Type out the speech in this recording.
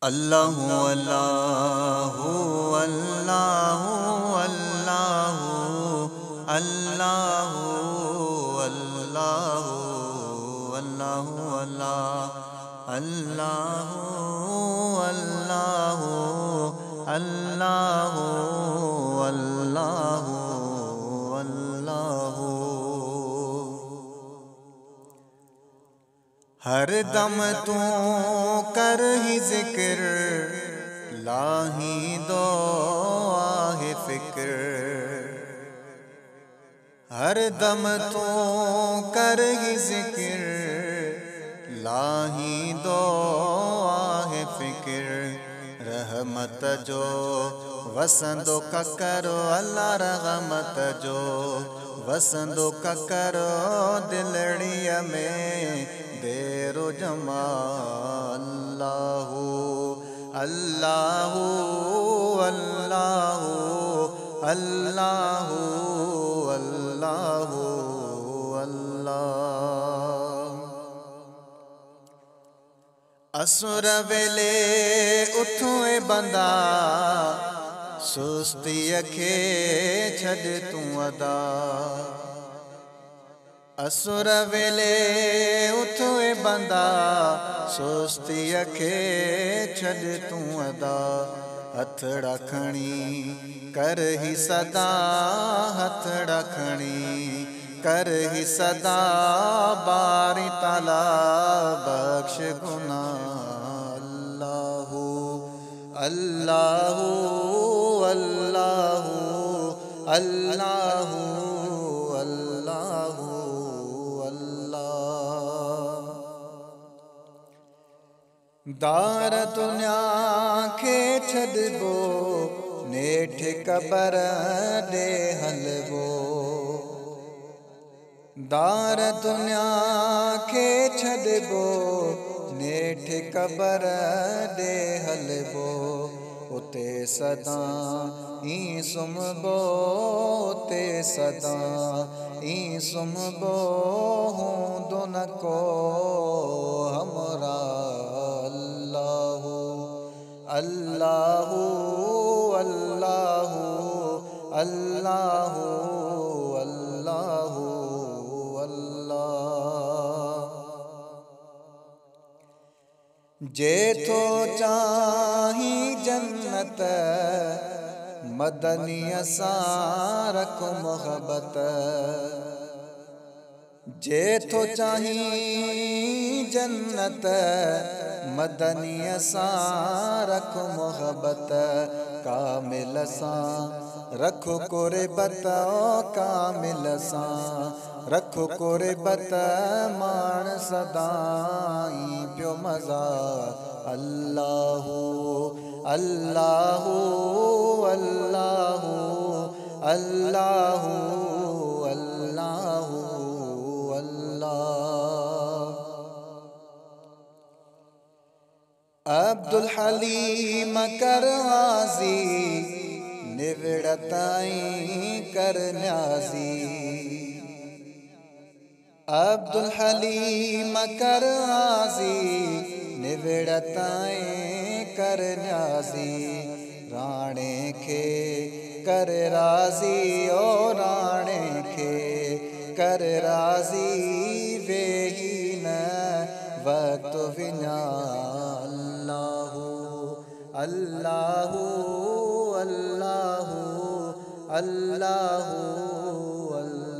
अल्लाहु अल्लाहु अल्लाहु अल्लाहु अल्लाहु अल्लाहु अल्लाहु अल्लाहु अल्लाहु अल्लाहु अल्लाहु अल्लाहु। हर दम तू कर ही जिक्र, लाही दो आहे फिक्र। हर दम तू कर ही जिक्र, लाही दो आहे फिक्र। रहमत जो वसंदो का करो अल्लाह, रहमत जो वसंदो का करो दिलड़िया में देरो जमा। अल्लाहु अल्लाहु अल्लाहु अल्लाहु अल्लाहु अल्लाह। असुर वेले उठे बंदा, सुस्ती खे छड़ तू अदा। असुर वेले उठे बंदा, सुस्ती खे छड़ तू अदा। हथड़ा खणी कर ही सदा, हथड़ा खणी कर ही सदा। बारी ताला बख्श गुना। अल्लाहु अल्लाहु अल्लाहु अल्लाहु अल्लाहु अल्लाह। दार दुनिया खे छॾबो, नेठ कबर दे हलबो। दार दुनिया खे छॾबो, नेठ कबर दे हलबो। उते सदा ई सुम्हबो, उते सदा ई सुम्हबो। हूंदो न को हमरा। अल्लाहु अल्लाहु अल्लाहु अल्लाहु अल्लाहु अल्लाह। जेथो चाही जन्नत, मदनीअ सां रख मोहब्बत। जेथो चाही जन्नत, मदनीअ सां रख मोहब्बत। कामिल सां रख कुर्बत, कामिल सां रख कुर्बत। मान सदाई पियो मज़ा। अल्लाहु अल्लाहु अल्लाहु अल्लाहु अल्लाहु अल्लाह। अब्दुल हलीम कर आज़ी, निवड़ताई कर न्याज़ी। अब्दुल हलीम कर आज़ी, निवड़ताई कर न्याज़ी। राणे खे कर राज़ी, ओ राणे खे कर राज़ी। वेही न वक्त विना। अल्लाहु अल्लाहु अल्लाहु अल्लाहु अल्लाहु।